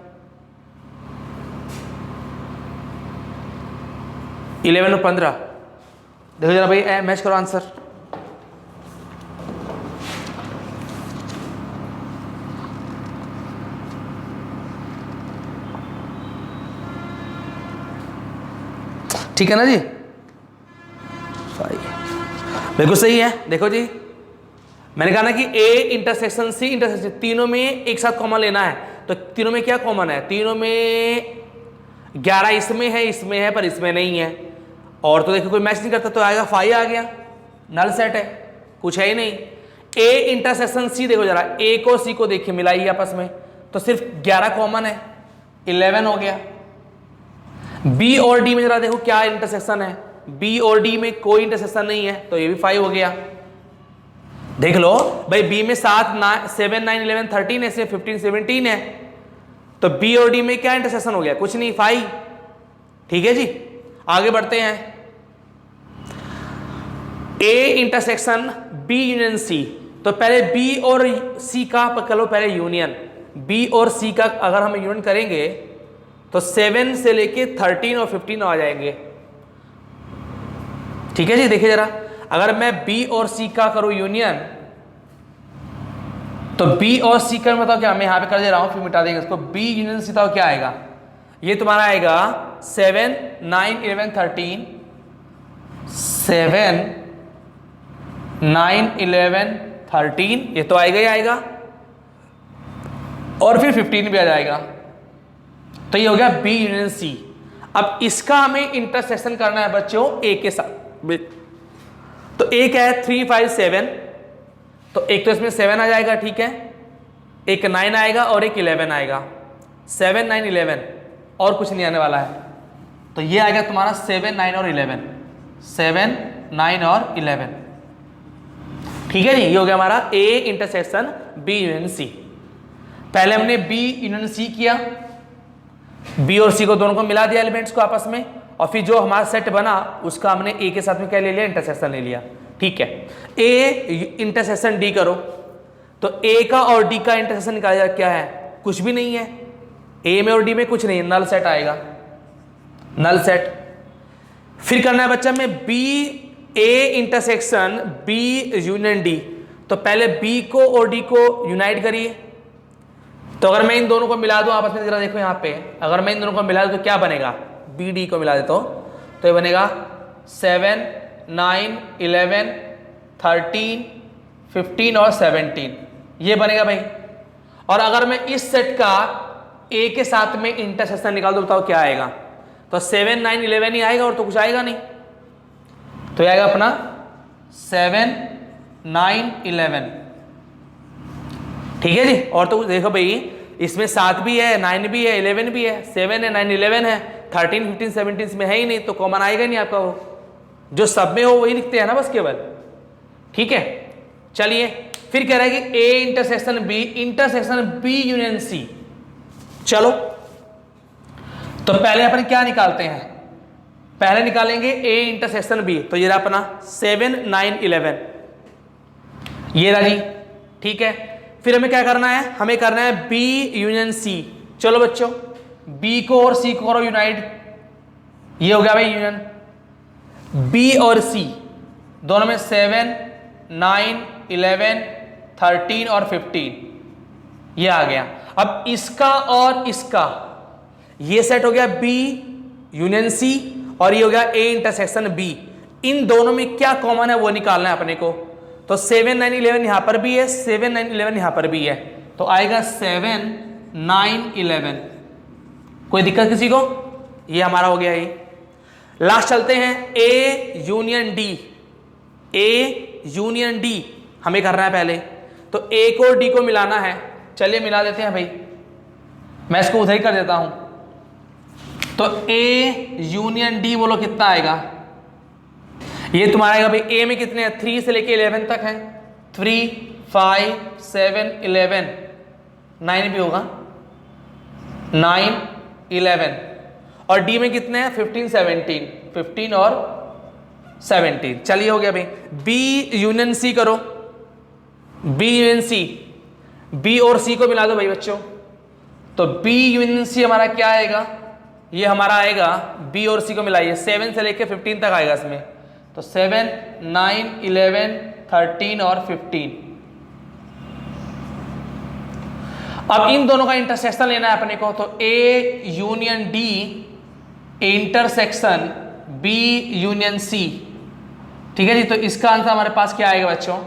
11 और 15। देखो जरा भाई, मैच करो आंसर। ठीक है ना जी? बिल्कुल सही है। देखो जी, मैंने कहा ना कि ए इंटरसेक्शन सी इंटरसेक्शन, तीनों में एक साथ कॉमन लेना है। तो तीनों में क्या कॉमन है? तीनों में 11 इसमें है पर इसमें नहीं है। और तो देखो कोई मैच नहीं करता, तो आएगा 5 आ गया, नल सेट है, कुछ है ही नहीं। ए इंटरसेक्शन सी, देखो जरा, ए को सी को देखिए मिलाइए आपस में, तो सिर्फ 11 कॉमन है, 11 हो गया। बी और डी में जरा देखो क्या इंटरसेक्शन है, बी और डी में कोई इंटरसेक्शन नहीं है, तो ये भी 5 हो गया। देख लो भाई, बी में 7 7 9 11 13 है, 15 17 है, तो बी और डी में क्या इंटरसेक्शन हो गया? कुछ नहीं, 5। ठीक है जी, आगे बढ़ते हैं। A intersection B union C, तो पहले बी और सी का पकड़ लो, पहले यूनियन। बी और सी का अगर हम यूनियन करेंगे तो 7 से लेके 13 और 15 आ जाएंगे। ठीक है जी, देखिए जरा, अगर मैं बी और सी का करूं यूनियन, तो बी और सी का बताओ क्या? मैं यहां पे कर दे रहा हूं, फिर मिटा देंगे इसको। बी यूनियन सी बताओ क्या आएगा? ये तुम्हारा आएगा 7 9 11 13, 7 9 11 13, ये तो आएगा ही आएगा, और फिर 15 भी आ जाएगा। तो ये हो गया बी यूनियन सी। अब इसका हमें इंटरसेक्शन करना है बच्चों ए के साथ। तो ए क्या है? 3 5 7, तो एक तो इसमें 7 आ जाएगा, ठीक है, एक 9 आएगा और एक 11 आएगा। 7 9 11 और कुछ नहीं आने वाला है, तो ये आएगा तुम्हारा 7 9 और 11, 7 9 और 11। ठीक है जी, ये हो गया हमारा A intersection B union C. पहले हमने बी यूनियन सी किया, बी और सी को दोनों को मिला दिया एलिमेंट्स को आपस में, और फिर जो हमारा सेट बना उसका हमने ए के साथ में क्या ले लिया? इंटरसेक्शन ले लिया। ठीक है, ए इंटरसेक्शन डी करो, तो ए का और डी का इंटरसेक्शन निकाला क्या है? कुछ भी नहीं है, ए में और डी में कुछ नहीं है, नल सेट आएगा, नल सेट। फिर करना है बच्चा में B A intersection B union D, तो पहले बी को और डी को यूनाइट करिए। तो अगर मैं इन दोनों को मिला दूं आपस में, जरा देखो यहाँ पे, अगर मैं इन दोनों को मिला दूं तो क्या बनेगा? बी डी को मिला देता हूं तो ये बनेगा 7 9 11 13 15 और 17, ये बनेगा भाई। और अगर मैं इस सेट का ए के साथ में इंटरसेक्शन निकाल दूं, बताओ क्या आएगा? तो 7 9 11 ही आएगा, और तो कुछ आएगा नहीं, तो आएगा अपना 7 9 11। ठीक है जी, और तो देखो भाई, इसमें 7 भी है, 9 भी है, 11 भी है, 7 है 9 11 है, 13 15 17 इसमें है ही नहीं, तो कॉमन आएगा नहीं आपका। वो जो सब में हो वही लिखते हैं ना बस केवल। ठीक है, चलिए फिर कह रहा है कि A intersection B union C. चलो, तो पहले अपन क्या निकालते हैं? पहले निकालेंगे ए इंटरसेक्शन बी, तो ये रहा अपना 7 9 11, ये रहा जी। ठीक है, फिर हमें क्या करना है? हमें करना है बी यूनियन सी। चलो बच्चों, बी को और सी को करो यूनाइट, ये हो गया भाई यूनियन। बी और सी दोनों में 7 9 11 13 और 15, ये आ गया। अब इसका और इसका ये सेट हो गया बी यूनियन सी, और ये हो गया ए इंटरसेक्शन बी। इन दोनों में क्या कॉमन है वो निकालना है अपने को। तो 7 9 11 यहां पर भी है, 7 9 11 यहां पर भी है, तो आएगा 7 9 11। कोई दिक्कत किसी को? ये हमारा हो गया ये। लास्ट चलते हैं ए यूनियन डी। ए यूनियन डी हमें करना है पहले, तो ए को डी को मिलाना है। चलिए मिला देते हैं भाई, मैं इसको उधर ही कर देता हूं। तो ए यूनियन डी बोलो कितना आएगा? ये तुम्हारा आएगा भाई, ए में कितने हैं? 3 से लेके 11 तक है, 3 5 7 11, 9 भी होगा, 9 11, और डी में कितने हैं? 15 17, 15 और 17। चलिए हो गया भाई। बी यूनियन सी करो, बी यूनियन सी, बी और सी को मिला दो भाई बच्चों। तो बी यूनियन सी हमारा क्या आएगा, ये हमारा आएगा बी और सी को मिलाइए, 7 से लेके 15 तक आएगा इसमें। तो 7, 9, 11, 13 और 15। अब इन दोनों का इंटरसेक्शन लेना है अपने को। तो A union D intersection B union C, ठीक है जी। तो इसका आंसर हमारे पास क्या आएगा बच्चों,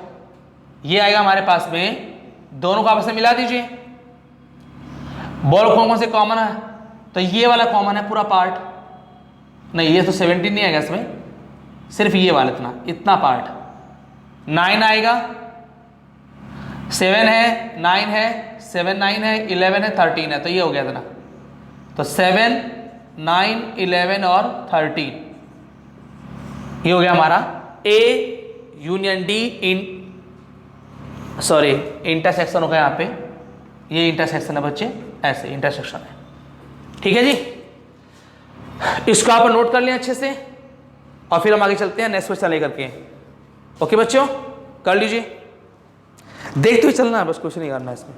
ये आएगा हमारे पास में, दोनों को आपस में मिला दीजिए। बोल कौन कौन से कॉमन है, तो ये वाला कॉमन है पूरा पार्ट, नहीं ये तो 17 नहीं आएगा इसमें, सिर्फ ये वाला इतना पार्ट। 9 आएगा, 7 है, 9 है, 7, 9 है, 11 है, 13 है, तो ये हो गया इतना। तो 7, 9, 11 और 13 ये हो गया हमारा ए यूनियन डी इंटरसेक्शन हो गया यहाँ पे, ये इंटरसेक्शन है बच्चे, ऐसे इंटरसेक्शन है, ठीक है जी। इसको आप नोट कर लें अच्छे से और फिर हम आगे चलते हैं नेक्स्ट क्वेश्चन लेकर के। ओके बच्चों, कर लीजिए, देखते हुए चलना है बस, कुछ नहीं करना है इसमें।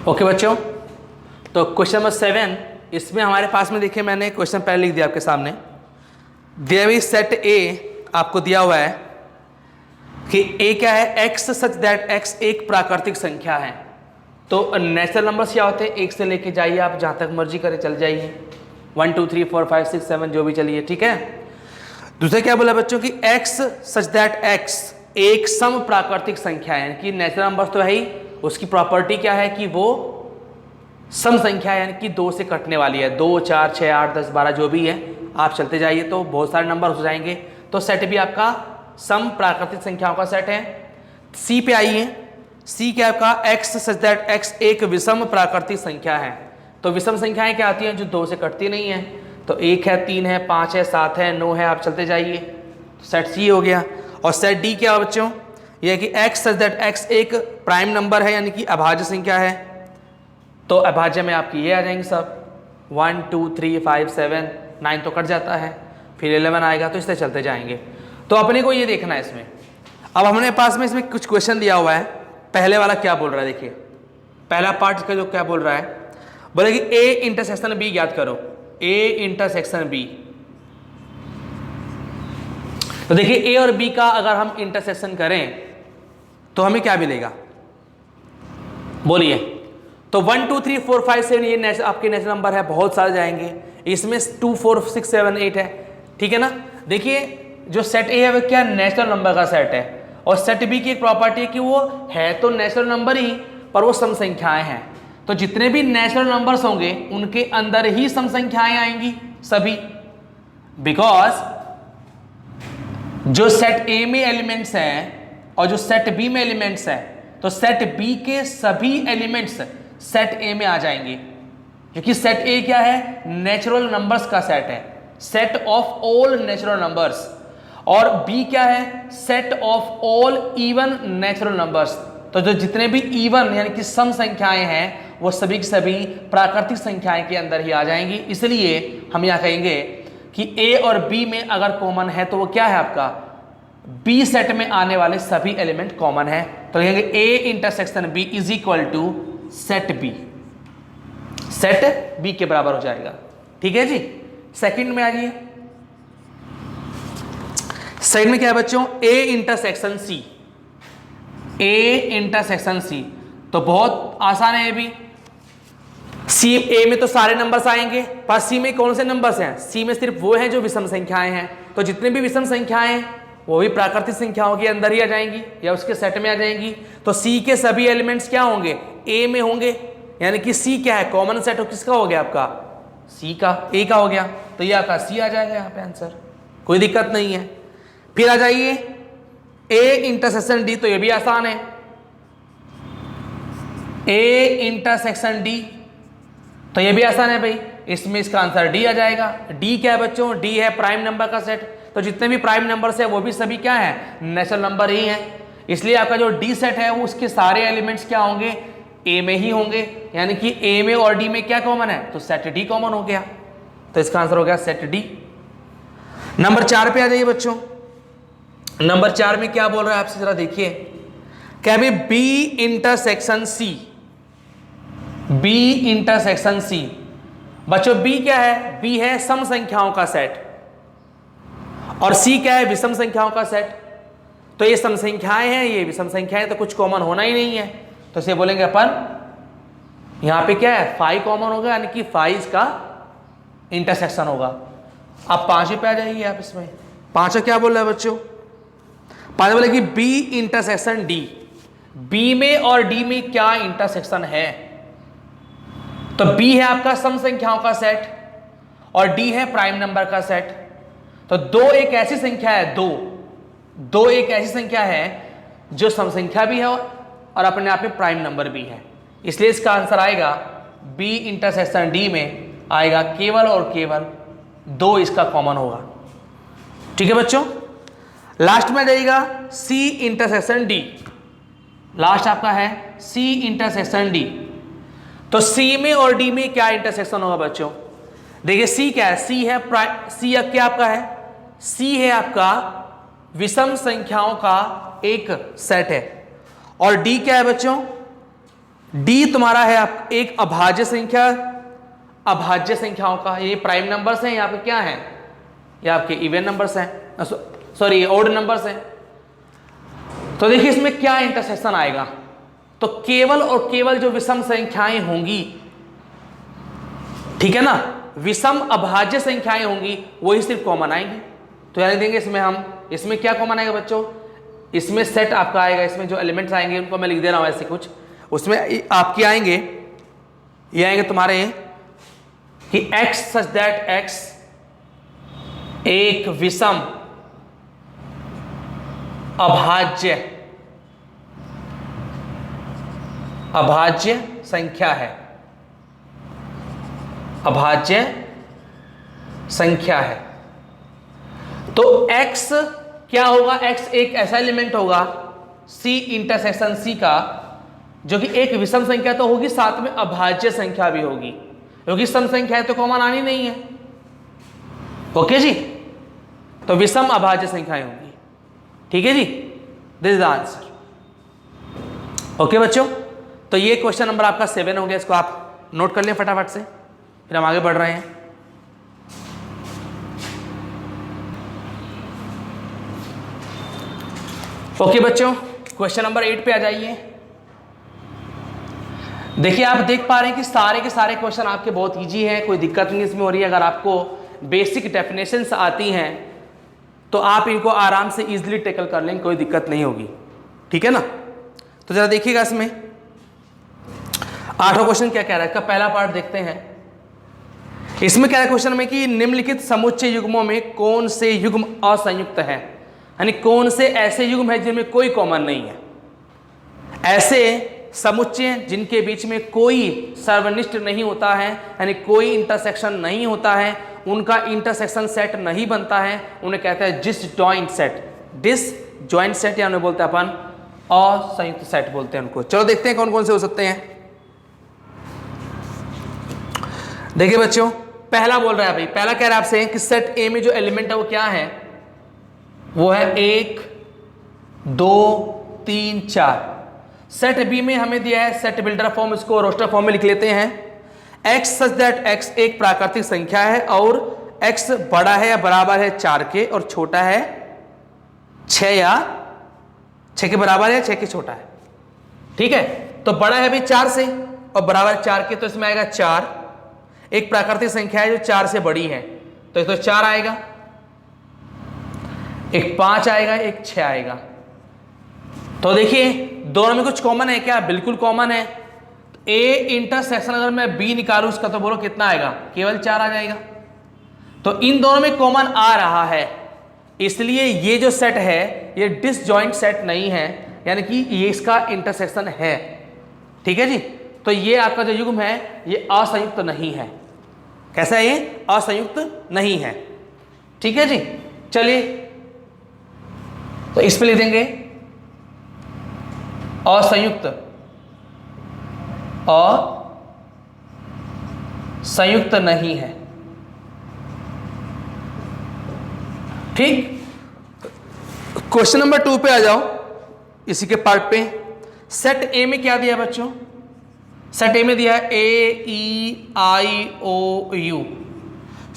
ओके बच्चों, तो क्वेश्चन नंबर 7, इसमें हमारे पास में देखिए मैंने क्वेश्चन पहले लिख दिया आपके सामने। देयर इज सेट ए, आपको दिया हुआ है कि ए क्या है, एक्स सच दैट एक्स एक प्राकृतिक संख्या है। तो नेचुरल नंबर्स क्या होते हैं, एक से लेके जाइए आप जहां तक मर्जी करे चल जाइए, 1 2 3 4 5 6 7 जो भी चलिए, ठीक है। दूसरा क्या बोला बच्चों कि एक्स सच दैट एक्स एक सम प्राकृतिक संख्या है, यानी कि नेचुरल नंबर्स तो है ही, उसकी प्रॉपर्टी क्या है कि वो सम संख्या है, यानी कि 2 से कटने वाली है। 2 4 6 8 10 12 जो भी है आप चलते जाइए तो बहुत सारे नंबर हो जाएंगे। तो सेट भी आपका सम प्राकृतिक संख्याओं का सेट है। सी पे आइए, सी क्या आपका, एक्स सच दैट एक्स एक विषम प्राकृतिक संख्या है। तो विषम संख्याएं क्या आती हैं, जो 2 से कटती नहीं है। तो 1 है, 3 है, 5 है, 7 है, 9 है, आप चलते जाइए। तो सेट सी हो गया। और सेट डी क्या है बच्चों, यह है कि एक्स सच दैट एक्स एक प्राइम नंबर है, यानी कि अभाज्य संख्या है। तो अभाज्य में आपकी ये आ जाएंगे सब, 1 2 3 5 7 9 तो कट जाता है, फिर 11 आएगा, तो इस तरह चलते जाएंगे। तो अपने को ये देखना है इसमें। अब हमने पास में इसमें कुछ क्वेश्चन दिया हुआ है। पहले वाला क्या बोल रहा है, देखिए पहला पार्ट इसका जो क्या बोल रहा है, बोले कि ए इंटरसेक्शन बी याद करो, ए इंटरसेक्शन बी। तो देखिए ए और बी का अगर हम इंटरसेक्शन करें तो हमें क्या मिलेगा, बोलिए। तो 1 2 3 4 5 7 ये आपके नेचुरल नंबर है, बहुत सारे जाएंगे। इसमें 2 4 6 7 8 है, ठीक है ना। देखिए जो सेट ए है वो क्या, नेचुरल नंबर का सेट है। और सेट बी की एक प्रॉपर्टी है कि वो है तो नेचुरल नंबर ही, पर वो सम संख्याएं हैं। तो जितने भी नेचुरल नंबर्स होंगे उनके अंदर ही सम संख्याएं आएंगी सभी, बिकॉज जो सेट ए में एलिमेंट्स हैं और जो सेट बी में एलिमेंट्स हैं, तो सेट बी के सभी एलिमेंट्स सेट ए में आ जाएंगे, क्योंकि सेट ए क्या है, नेचुरल नंबर्स का सेट है, set of all natural numbers. और बी क्या है, set of all even natural numbers. तो जो जितने भी इवन यानी कि सम संख्याएं हैं वो सभी की सभी प्राकृतिक संख्याएं के अंदर ही आ जाएंगी। इसलिए हम यहां कहेंगे कि ए और बी में अगर कॉमन है तो वो क्या है आपका, बी सेट में आने वाले सभी एलिमेंट कॉमन है। तो लिखेंगे A intersection B is equal to set B, set B के बराबर हो जाएगा, ठीक है जी। सेकंड में आ जाइए, सेकंड में क्या है बच्चों, ए इंटरसेक्शन सी, ए इंटरसेक्शन सी। तो बहुत आसान है ये भी। सी ए में तो सारे नंबर्स आएंगे, पर सी में कौन से नंबर्स हैं, सी में सिर्फ वो हैं जो विषम संख्याएं हैं। तो जितने भी विषम संख्याएं हैं वो भी प्राकृतिक संख्याओं के अंदर ही आ जाएंगी या उसके सेट में आ जाएंगी। तो सी के सभी एलिमेंट्स क्या होंगे, ए में होंगे, यानी कि सी क्या है, कॉमन सेट किसका हो गया आपका, सी का, ए का हो गया। तो ये आपका सी आ जाएगा यहाँ पे आंसर, कोई दिक्कत नहीं है। फिर आ जाइए ए इंटरसेक्शन डी, तो ये भी आसान है, ए इंटरसेक्शन डी, तो ये भी आसान है भाई। इसमें इसका आंसर डी आ जाएगा। डी क्या है बच्चों, डी है प्राइम नंबर का सेट। तो जितने भी प्राइम नंबर्स है वो भी सभी क्या है, नेचुरल नंबर ही हैं। इसलिए आपका जो डी सेट है वो उसके सारे एलिमेंट्स क्या होंगे, ए में ही होंगे, यानी कि ए में और डी में क्या कॉमन है, तो सेट डी कॉमन हो गया, तो इसका आंसर हो गया सेट डी। नंबर 4 पे आ जाइए बच्चों। नंबर 4 में क्या बोल रहा है आपसे, जरा देखिए। क्या भी B intersection C, B intersection C. बच्चों बी क्या है, बी है सम संख्याओं का सेट और सी क्या है, विषम संख्याओं का सेट। तो ये सम संख्याएं हैं, ये विषम संख्याएं, तो कुछ कॉमन होना ही नहीं है, तो इसे बोलेंगे अपन यहां पे क्या है, फाइव कॉमन होगा, यानी कि फाइव इसका इंटरसेक्शन होगा। अब 5 पे आ जाइए आप। इसमें 5 क्या बोल रहा है बच्चों, 5 बोले कि बी इंटरसेक्शन डी, बी में और डी में क्या इंटरसेक्शन है, तो बी है आपका सम संख्याओं का सेट और डी है प्राइम नंबर का सेट। तो दो एक ऐसी संख्या है, दो एक ऐसी संख्या है जो सम संख्या भी है और अपने आप में प्राइम नंबर भी है, इसलिए इसका आंसर आएगा बी इंटरसेक्शन डी में आएगा केवल और केवल 2 इसका कॉमन होगा। ठीक है बच्चों। लास्ट में जाइएगा सी इंटरसेक्शन डी, लास्ट आपका है सी इंटरसेक्शन डी। तो सी में और डी में क्या इंटरसेक्शन होगा बच्चों, देखिए सी क्या है, सी है सी क्या आपका है, सी है आपका विषम संख्याओं का एक सेट है और डी क्या है बच्चों, डी तुम्हारा है आप एक अभाज्य संख्या, अभाज्य संख्याओं का, ये प्राइम नंबर्स हैं, यहाँ पे क्या है, ये आपके इवन नंबर्स हैं, सॉरी ऑड नंबर्स हैं। तो देखिए इसमें क्या इंटरसेक्शन आएगा, तो केवल और केवल जो विषम संख्याएं होंगी, ठीक है ना, विषम अभाज्य संख्याएं होंगी वही सिर्फ कॉमन आएंगी। तो यानी देंगे इसमें हम, इसमें क्या कॉमन आएगा बच्चों, इसमें सेट आपका आएगा, इसमें जो एलिमेंट्स आएंगे उनको मैं लिख दे रहा हूं ऐसे कुछ, उसमें आपके आएंगे, ये आएंगे तुम्हारे कि x सच दैट x एक विषम अभाज्य संख्या है, अभाज्य संख्या है। तो x क्या होगा, x एक ऐसा एलिमेंट होगा c इंटरसेक्शन c का जो कि एक विषम संख्या तो होगी, साथ में अभाज्य संख्या भी होगी, क्योंकि सम संख्या है तो कॉमन आनी नहीं है। ओके जी, तो विषम अभाज्य संख्याएं होंगी। ठीक है जी, this is the answer. Okay बच्चों, तो ये क्वेश्चन नंबर आपका 7 हो गया, इसको आप नोट कर लें फटाफट से, फिर हम आगे बढ़ रहे हैं। ओके बच्चों, क्वेश्चन नंबर 8 पे आ जाइए। देखिए आप देख पा रहे हैं कि सारे के सारे क्वेश्चन आपके बहुत इजी हैं, कोई दिक्कत नहीं इसमें हो रही है। अगर आपको बेसिक डेफिनेशंस आती हैं तो आप इनको आराम से इजीली टैकल कर लेंगे, कोई दिक्कत नहीं होगी। ठीक है ना, तो जरा देखिएगा इसमें 8वां क्वेश्चन क्या कह रहा है, इसका पहला पार्ट देखते हैं। इसमें क्या है क्वेश्चन में कि निम्नलिखित समुच्चय युग्मों में कौन से युग्म असंयुक्त है, यानी कौन से ऐसे युग्म है जिनमें कोई कॉमन नहीं है। ऐसे समुच्चय जिनके बीच में कोई सर्वनिष्ठ नहीं होता है, यानी कोई इंटरसेक्शन नहीं होता है, उनका इंटरसेक्शन सेट नहीं बनता है, उन्हें कहते हैं डिसजॉइंट सेट। डिसजॉइंट सेट या उन्हें बोलते हैं अपन असंयुक्त सेट बोलते हैं उनको। चलो देखते हैं कौन कौन से हो सकते हैं। देखिए बच्चों, पहला बोल रहा है भाई, पहला कह रहा है आपसे कि सेट ए में जो एलिमेंट है वो क्या है, वो है 1 2 3 4। सेट बी में हमें दिया है सेट बिल्डर फॉर्म, इसको रोस्टर फॉर्म में लिख लेते हैं। x सच दैट x एक प्राकृतिक संख्या है और x बड़ा है या बराबर है 4 के और छोटा है 6 या 6 के बराबर है 6 के छोटा है। ठीक है, तो बड़ा है भाई 4 से और बराबर 4 के, तो इसमें आएगा 4। एक प्राकृतिक संख्या है जो 4 से बड़ी है, तो 4 आएगा, एक 5 आएगा, एक 6 आएगा। तो देखिए दोनों में कुछ कॉमन है क्या, बिल्कुल कॉमन है। ए इंटरसेक्शन अगर मैं बी निकालूं उसका, तो बोलो कितना आएगा, केवल 4 आ जाएगा। तो इन दोनों में कॉमन आ रहा है, इसलिए ये जो सेट है ये डिसजॉइंट सेट नहीं है, यानी कि ये इसका इंटरसेक्शन है। ठीक है जी, तो ये आपका जो युग्म है ये असंयुक्त नहीं है। कैसा है ये, असंयुक्त नहीं है। ठीक है जी, चलिए तो इस पे लिख देंगे असंयुक्त असंयुक्त नहीं है। ठीक, क्वेश्चन नंबर 2 पे आ जाओ, इसी के पार्ट पे। सेट ए में क्या दिया बच्चों? सेट ए में दिया है AEIOU।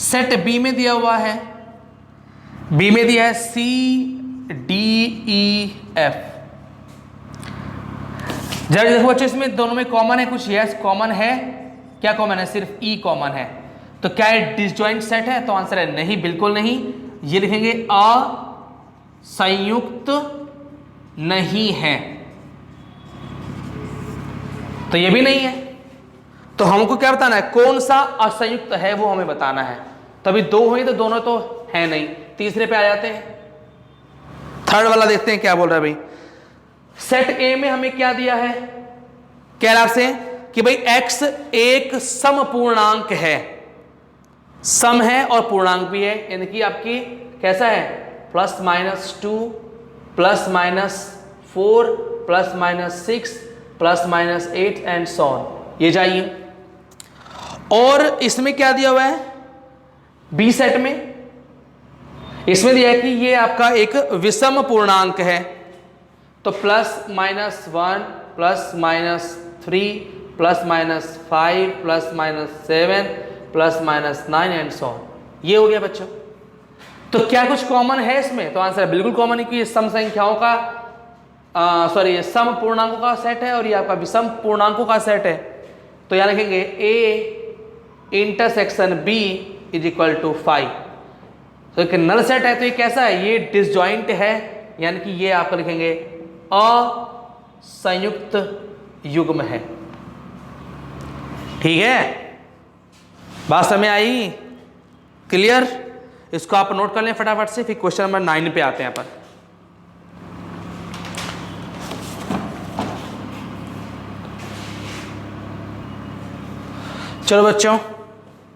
सेट बी में दिया हुआ है, बी में दिया है CDEF। जरा देखो बच्चों, इसमें दोनों में कॉमन है कुछ? यस कॉमन है। क्या कॉमन है? सिर्फ ई कॉमन है। तो क्या ये डिसजॉइंट सेट है? तो आंसर है नहीं, बिल्कुल नहीं। ये लिखेंगे असंयुक्त नहीं है, तो ये भी नहीं है। तो हमको क्या बताना है? कौन सा असंयुक्त है वो हमें बताना है। तो अभी 2 हुई, तो दोनों तो है नहीं, तीसरे पे आ जाते हैं। थर्ड वाला देखते हैं क्या बोल रहा है भाई। सेट ए में हमें क्या दिया है? कह रहा आपसे कि भाई x एक सम पूर्णांक है, सम है और पूर्णांक भी है, यानी कि आपकी कैसा है? +-2 +-4 +-6 +-8 एंड सो ऑन, ये जाइए। और इसमें क्या दिया हुआ है? बी सेट में इसमें दिया है कि ये आपका एक विषम पूर्णांक है, तो +-1 +-3 +-5 +-7 +-9 एंड सो ऑन, ये हो गया बच्चों। तो क्या कुछ कॉमन है इसमें? तो आंसर बिल्कुल कॉमन है कि ये सम संख्याओं का ये सम पूर्णांकों का सेट है और ये आपका विषम पूर्णांकों का सेट है। तो यहां लिखेंगे A × B = 5। तो एक नल सेट है, तो ये कैसा है? ये डिसजॉइंट है, यानी कि ये आपको लिखेंगे असंयुक्त युग्म है। ठीक है, बात समझ आई? क्लियर? इसको आप नोट कर लें फटाफट से, फिर क्वेश्चन नंबर 9 पे आते हैं अपन। चलो बच्चों,